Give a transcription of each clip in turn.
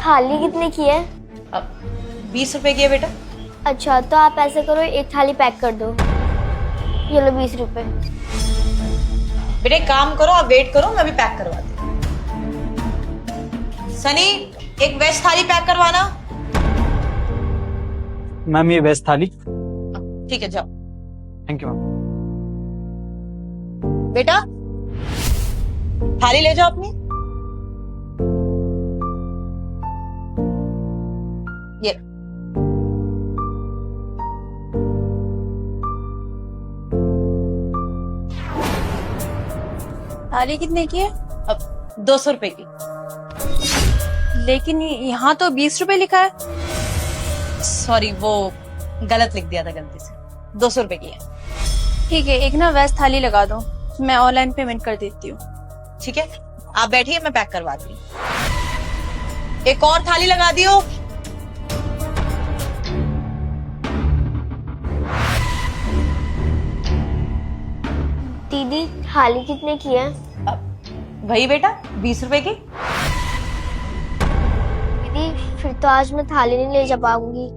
थाली कितने की है? 20 रुपए की है बेटा। अच्छा तो आप ऐसे करो, एक थाली पैक कर दो। ये लो 20 रुपए। बेटा एक काम करो, आप वेट करो, मैं अभी पैक करवाती हूँ। सनी एक वेज थाली पैक करवाना। मैम ये वेज थाली। ठीक है जाओ। Thank you ma'am. बेटा थाली ले जाओ अपनी। ये थाली कितने की है? अब 200 रुपए की। लेकिन यहाँ तो 20 रुपए लिखा है। सॉरी वो गलत लिख दिया था गलती से। 200 रुपए की है। ठीक है, एक ना वेज थाली लगा दो, मैं ऑनलाइन पेमेंट कर देती हूँ। ठीक है आप बैठिए, मैं पैक करवाती हूँ। एक और थाली लगा दियो। दीदी थाली कितने की है? वही बेटा 20 रुपए की। दीदी फिर तो आज मैं थाली नहीं ले जा पाऊंगी।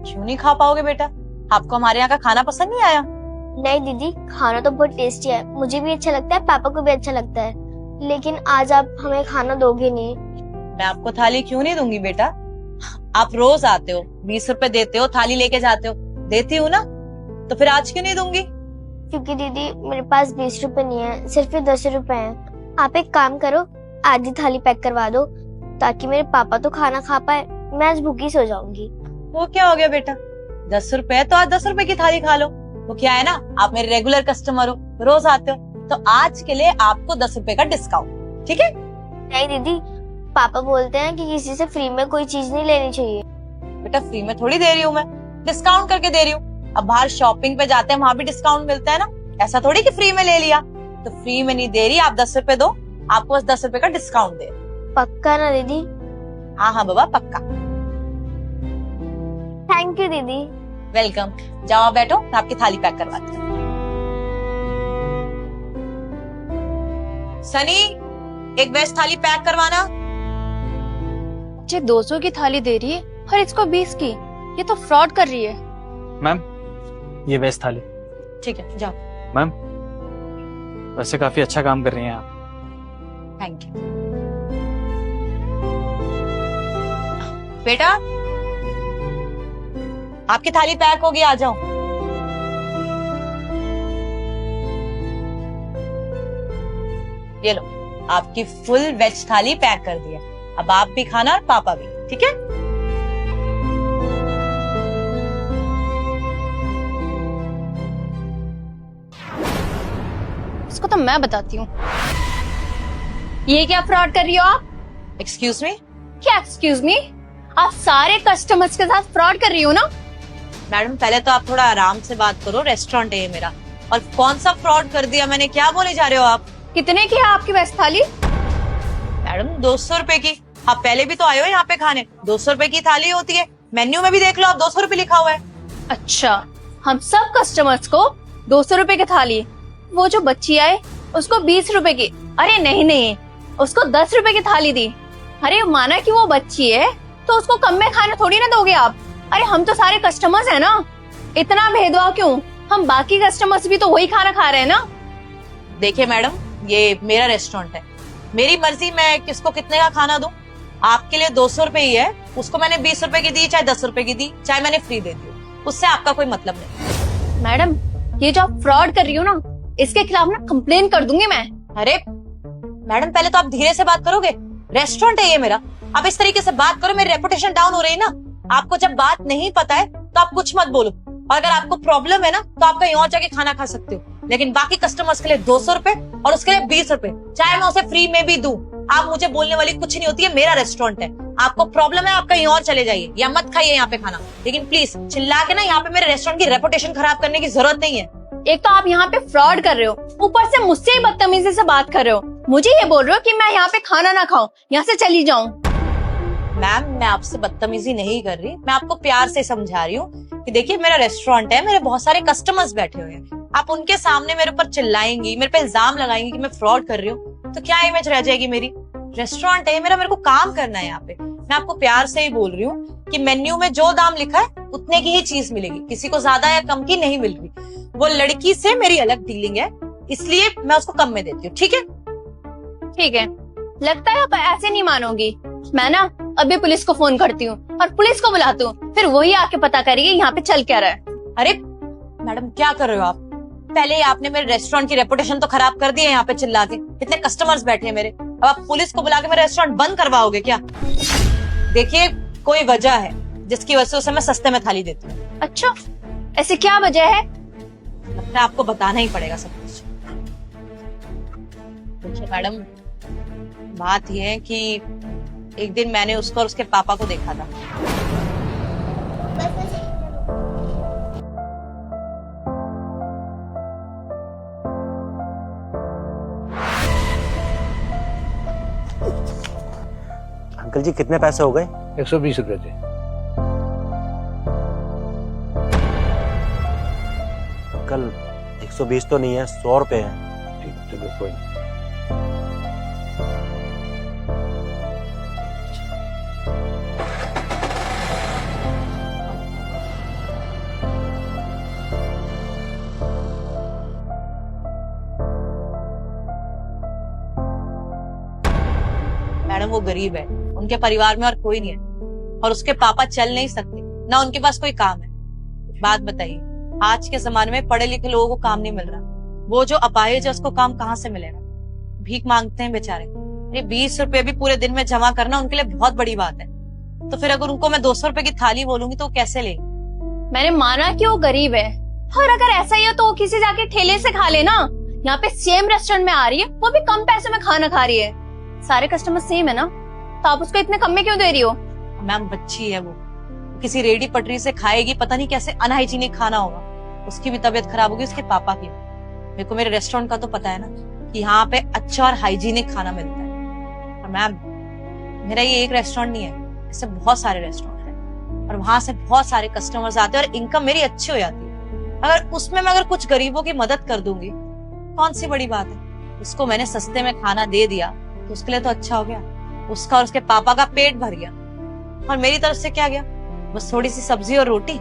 क्यों नहीं खा पाओगे बेटा? आपको हमारे यहाँ का खाना पसंद नहीं आया? नहीं दीदी, खाना तो बहुत टेस्टी है, मुझे भी अच्छा लगता है, पापा को भी अच्छा लगता है, लेकिन आज आप हमें खाना दोगे नहीं। मैं आपको थाली क्यों नहीं दूंगी बेटा? आप रोज आते हो, 20 रुपए देते हो, थाली लेके जाते हो, देती हूँ ना, तो फिर आज क्यों नहीं दूंगी? क्योंकि दीदी मेरे पास 20 रुपए नहीं है, सिर्फ 10 रुपए हैं। आप एक काम करो, आधी थाली पैक करवा दो ताकि मेरे पापा तो खाना खा पाए, मैं आज भूखी सो जाऊंगी। वो क्या हो गया बेटा? 10 रुपए तो आज 10 रुपए की थाली खा लो। वो क्या है ना, आप मेरे रेगुलर कस्टमर हो, रोज आते हो, तो आज के लिए आपको 10 रुपए का डिस्काउंट। ठीक है? नहीं दीदी, पापा बोलते हैं कि किसी से फ्री में कोई चीज नहीं लेनी चाहिए। बेटा फ्री में थोड़ी दे रही हूँ मैं, डिस्काउंट करके दे रही हूँ। अब बाहर शॉपिंग पे जाते हैं, वहां भी डिस्काउंट मिलता है ना, ऐसा थोड़ी कि फ्री में ले लिया। तो फ्री में नहीं दे रही, आप 10 रुपए दो, आपको बस 10 रुपए का डिस्काउंट दे। पक्का ना दीदी? हाँ हाँ बाबा पक्का। थैंक यू दीदी। वेलकम। जाओ आप बैठो, मैं आपकी थाली पैक करवाती हूँ। सनी एक वेज थाली पैक करवाना। मुझे 200 की थाली दे रही है और इसको 20 की, ये तो फ्रॉड कर रही है। मैम ये वेज थाली। ठीक है जाओ। मैम वैसे काफी अच्छा काम कर रही हैं आप। Thank you. बेटा आपकी थाली पैक होगी, आ जाओ। ये लो आपकी फुल वेज थाली पैक कर दिया। अब आप भी खाना और पापा भी, ठीक है? इसको तो मैं बताती हूँ। ये क्या फ्रॉड कर रही हो आप? Excuse me. क्या एक्सक्यूज मी? आप सारे कस्टमर्स के साथ फ्रॉड कर रही हो ना? मैडम पहले तो आप थोड़ा आराम से बात करो, रेस्टोरेंट है ये मेरा। और कौन सा फ्रॉड कर दिया मैंने, क्या बोले जा रहे हो आप? कितने की है आपकी वेज थाली? मैडम 200 रुपए की। आप पहले भी तो आए हो यहाँ पे खाने, 200 रुपए की थाली होती है। मेन्यू में भी देख लो आप, 200 रुपए लिखा हुआ है। अच्छा, हम सब कस्टमर्स को 200 रुपए की थाली, वो जो बच्ची आए उसको 20 रुपए की। अरे नहीं नहीं, उसको 10 रुपए की थाली दी। अरे माना कि वो बच्ची है तो उसको कम में खाना थोड़ी ना दोगे आप। अरे हम तो सारे कस्टमर्स हैं ना, इतना भेदभाव क्यों? हम बाकी कस्टमर्स भी तो वही खाना खा रहे हैं ना। देखिए मैडम, ये मेरा रेस्टोरेंट है, मेरी मर्जी मैं किसको कितने का खाना दूं। आपके लिए 200 रुपए ही है, उसको मैंने 20 रुपए की दी, चाहे 10 रुपए की दी, चाहे मैंने फ्री दे दी, उससे आपका कोई मतलब नहीं। मैडम ये जो आप फ्रॉड कर रही हो ना, इसके खिलाफ ना कंप्लेन कर दूंगी मैं। अरे मैडम पहले तो आप धीरे से बात करोगे, रेस्टोरेंट है ये मेरा। आप इस तरीके से बात करो, मेरी रेपुटेशन डाउन हो रही है ना। आपको जब बात नहीं पता है तो आप कुछ मत बोलो, और अगर आपको प्रॉब्लम है ना तो आप कहीं और जाके खाना खा सकते हो, लेकिन बाकी कस्टमर्स के लिए 200 रुपए और उसके लिए 20 रुपए, चाहे मैं उसे फ्री में भी दूं, आप मुझे बोलने वाली कुछ नहीं होती है। मेरा रेस्टोरेंट है, आपको प्रॉब्लम है आप कहीं और चले जाइए या मत खाइए यहाँ पे खाना, लेकिन प्लीज चिल्ला के ना यहाँ पे मेरे रेस्टोरेंट की रेपुटेशन खराब करने की जरूरत नहीं है। एक तो आप यहाँ पे फ्रॉड कर रहे हो, ऊपर से मुझसे ही बदतमीजी से बात कर रहे हो। मुझे ये बोल रहे हो कि मैं यहाँ पे खाना ना खाऊं, यहाँ से चली जाऊं। मैम मैं आपसे बदतमीजी नहीं कर रही, मैं आपको प्यार से समझा रही हूँ कि देखिए मेरा रेस्टोरेंट है, मेरे बहुत सारे कस्टमर्स बैठे हुए हैं। आप उनके सामने मेरे ऊपर चिल्लाएंगी, मेरे पे इल्जाम लगाएंगी कि मैं फ्रॉड कर रही हूँ, तो क्या इमेज रह जाएगी मेरी? रेस्टोरेंट है मेरा, मेरे को काम करना है यहाँ पे। मैं आपको प्यार से ही बोल रही हूँ कि मेन्यू में जो दाम लिखा है उतने की ही चीज मिलेगी, किसी को ज्यादा या कम की नहीं मिल रही। वो लड़की से मेरी अलग डीलिंग है, इसलिए मैं उसको कम में देती हूँ। ठीक है? ठीक है, लगता है आप ऐसे नहीं मानोगी। मैं ना अभी पुलिस को फोन करती हूँ और पुलिस को बुलाती हूँ, फिर वही आके पता करेगी यहाँ पे चल क्या रहा है। अरे मैडम क्या कर रहे हो आप? पहले ही आपने मेरे रेस्टोरेंट की रेपुटेशन तो खराब कर दी है यहाँ पे चिल्ला के। इतने कस्टमर्स बैठे हैं मेरे, अब आप पुलिस को बुला के मेरा रेस्टोरेंट बंद करवाओगे क्या? देखिए कोई वजह है जिसकी वजह से उसे मैं सस्ते में थाली देती हूँ। अच्छा, ऐसे क्या वजह है? लगता है आपको बताना ही पड़ेगा सब कुछ। देखिए मैडम, बात यह है कि एक दिन मैंने उसको और उसके पापा को देखा था। अंकल जी कितने पैसे हो गए? 120 रुपए थे। अंकल 120 तो नहीं है, 100 रुपए है। ठीक है, चलो कोई नहीं। मैडम वो गरीब है, उनके परिवार में और कोई नहीं है, और उसके पापा चल नहीं सकते, ना उनके पास कोई काम है। बात बताइए, आज के जमाने में पढ़े लिखे लोगों को काम नहीं मिल रहा, वो जो अपाहिज है उसको काम कहाँ से मिलेगा? भीख मांगते हैं बेचारे। ये 20 रुपए भी पूरे दिन में जमा करना उनके लिए बहुत बड़ी बात है। तो फिर अगर उनको मैं 200 रुपए की थाली बोलूंगी तो वो कैसे लेंगे? मैंने माना कि वो गरीब है, और अगर ऐसा ही हो तो वो किसी जाके ठेले से खा लेना। यहाँ पे सेम रेस्टोरेंट में आ रही है, वो भी कम पैसे में खाना खा रही है। सारे कस्टमर सेम है ना, तो आप उसको इतने कम में क्यों दे रही हो? मैम बच्ची है वो, किसी रेडी पटरी से खाएगी, पता नहीं कैसे अनहाइजीनिक खाना होगा, उसकी भी तबीयत खराब होगी, उसके पापा की। मेरे को मेरे रेस्टोरेंट का तो पता है ना कि यहाँ पे अच्छा और हाइजीनिक खाना मिलता है। और मैम मेरा ये एक रेस्टोरेंट नहीं है, ऐसे बहुत सारे रेस्टोरेंट हैं और वहां से बहुत सारे कस्टमर्स आते हैं और इनकम मेरी अच्छी हो जाती है। अगर उसमें मैं अगर कुछ गरीबों की मदद कर दूंगी, कौन सी बड़ी बात है? उसको मैंने सस्ते में खाना दे दिया तो उसके लिए तो अच्छा हो गया, उसका और उसके पापा का पेट भर गया, और मेरी तरफ से क्या गया? बस थोड़ी सी सब्जी और रोटी।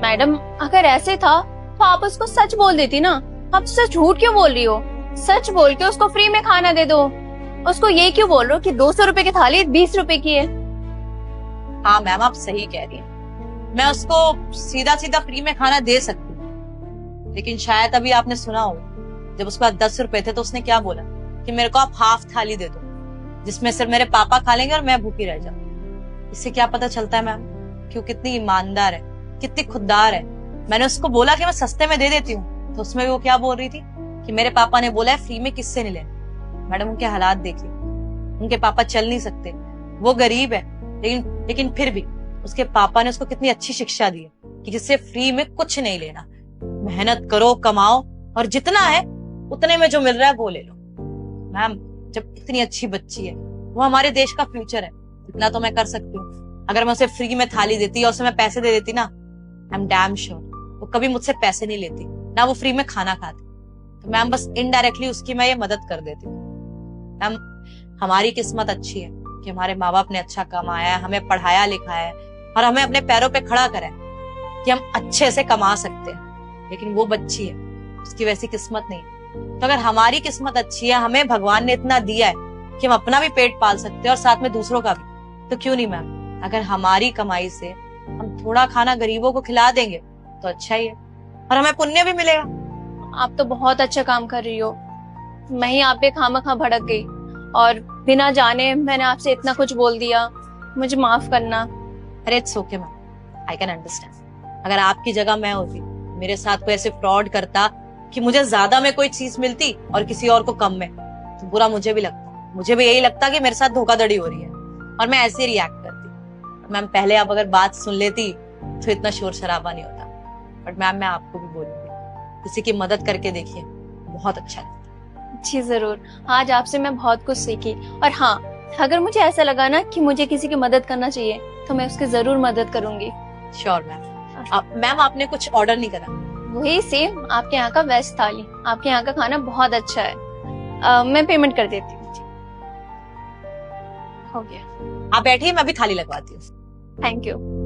मैडम अगर ऐसे था तो आप उसको सच बोल देती ना, आप सच झूठ क्यों बोल रही हो? सच बोल के उसको फ्री में खाना दे दो। उसको ये क्यों बोल रहे हो कि 200 रुपए की थाली 20 रुपए की है? हाँ मैम आप सही कह रही हैं, मैं उसको सीधा सीधा फ्री में खाना दे सकती हूँ, लेकिन शायद अभी आपने सुना हो जब उसके पास 10 रुपए थे तो उसने क्या बोला कि मेरे को आप हाफ थाली दे दो, जिसमें सिर्फ मेरे पापा खा लेंगे और मैं भूखी रह जाऊं। इससे क्या पता चलता है मैम कि वो कितनी ईमानदार है, कितनी खुददार है। मैंने उसको बोला कि मैं सस्ते में दे देती हूँ, तो उसमें भी वो क्या बोल रही थी कि मेरे पापा ने बोला है फ्री में किससे नहीं लेना। मैडम उनके हालात देखिए, उनके पापा चल नहीं सकते, वो गरीब है, लेकिन फिर भी उसके पापा ने उसको कितनी अच्छी शिक्षा दी है कि जिससे फ्री में कुछ नहीं लेना, मेहनत करो, कमाओ, और जितना है उतने में जो मिल रहा है वो ले लो। मैम जब इतनी अच्छी बच्ची है, वो हमारे देश का फ्यूचर है, इतना तो मैं कर सकती हूँ। अगर मैं उसे फ्री में थाली देती और उसे मैं पैसे दे देती ना, आई एम डैम श्योर वो कभी मुझसे पैसे नहीं लेती, ना वो फ्री में खाना खाती। तो मैम बस इनडायरेक्टली उसकी मैं ये मदद कर देती हूँ। मैम हमारी किस्मत अच्छी है कि हमारे माँ बाप ने अच्छा कमाया है, हमें पढ़ाया लिखाया है और हमें अपने पैरों पे खड़ा करा है कि हम अच्छे से कमा सकते हैं। लेकिन वो बच्ची है, उसकी वैसी किस्मत नहीं है। तो अगर हमारी किस्मत अच्छी है, हमें भगवान ने इतना दिया है कि हम अपना भी पेट पाल सकते हैं और साथ में दूसरों का भी, तो क्यों नहीं मैम? अगर हमारी कमाई से हम थोड़ा खाना गरीबों को खिला देंगे तो अच्छा ही है, और हमें पुण्य भी मिलेगा। आप तो बहुत अच्छा काम कर रही हो, मैं ही आप पे खामखा भड़क गई और बिना जाने मैंने आपसे इतना कुछ बोल दिया, मुझे माफ करना। अरे it's okay ma'am, I can understand. अगर आपकी जगह मैं होती, मेरे साथ कोई ऐसे फ्रॉड करता कि मुझे ज्यादा में कोई चीज मिलती और किसी और को कम में, तो बुरा मुझे भी लगता। मुझे भी यही लगता कि मेरे साथ धोखाधड़ी हो रही है और मैं ऐसे रिएक्ट करती। मैम पहले आप अगर बात सुन लेती तो इतना शोर शराबा नहीं होता। बट मैम मैं आपको भी बोलूंगी, किसी की मदद करके देखिए, बहुत अच्छा लगता है। जी जरूर, आज आपसे मैं बहुत कुछ सीखी। और हाँ, अगर मुझे ऐसा लगा ना कि मुझे किसी की मदद करना चाहिए तो मैं उसकी जरूर मदद करूंगी। Sure ma'am. मैम आपने कुछ ऑर्डर नहीं करा? वही सेम आपके यहाँ का वेज थाली, आपके यहाँ का खाना बहुत अच्छा है। मैं पेमेंट कर देती हूँ। हो गया। आप बैठिए, मैं अभी थाली लगवाती हूँ। Thank you.